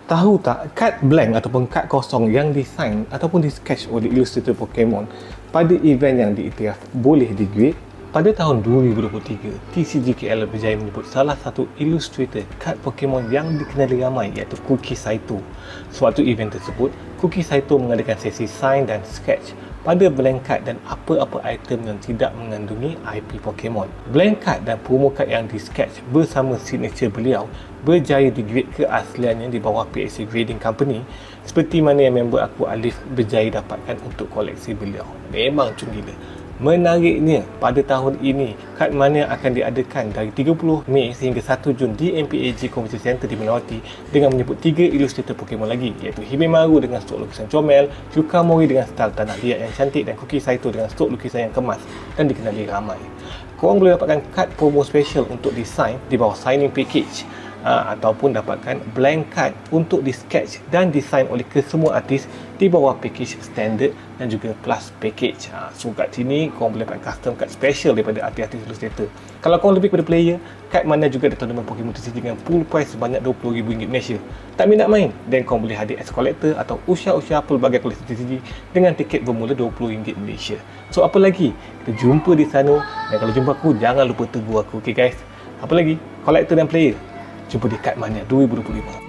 Tahu tak, kad blank ataupun kad kosong yang design ataupun di sketch oleh Illustrator Pokemon pada event yang diiktiraf boleh digrade? Pada tahun 2023, TCGKL berjaya menyebut salah satu Illustrator kad Pokemon yang dikenali ramai iaitu Kuki Saito. Sewaktu event tersebut, Kuki Saito mengadakan sesi sign dan sketch pada blank card dan apa-apa item yang tidak mengandungi IP Pokemon. Blank card dan promo card yang di-sketch bersama signature beliau berjaya digrade keasliannya di bawah PSA Grading Company, seperti mana yang member aku Alif berjaya dapatkan untuk koleksi beliau. Memang cun gila. Menariknya, pada tahun ini, kad Mania akan diadakan dari 30 Mei sehingga 1 Jun di MPAG Convention Center di Melawati dengan menyebut 3 Illustrator Pokemon lagi, iaitu Himemaru dengan stok lukisan comel, Yukamori dengan style tanah liat yang cantik dan Kuki Saito dengan stok lukisan yang kemas dan dikenali ramai. Korang boleh dapatkan kad promo special untuk design di bawah signing package, ataupun dapatkan blank card untuk di sketch dan design oleh kesemua artis di bawah package standard dan juga plus package. So kat sini korang boleh dapat custom card special daripada artis-artis Illustrator. Kalau korang lebih kepada player, kad Mana juga ada tournament Pokemon TCG dengan pool price sebanyak RM20,000 Malaysia. Tak minat main? Dan korang boleh hadir as collector atau usia-usia pelbagai kolektor TCG dengan tiket bermula RM20 Malaysia. So apa lagi? Kita jumpa di sana, dan kalau jumpa aku jangan lupa tegur aku, okay guys? Apa lagi? Collector dan player, jumpa di kad Mania 2025.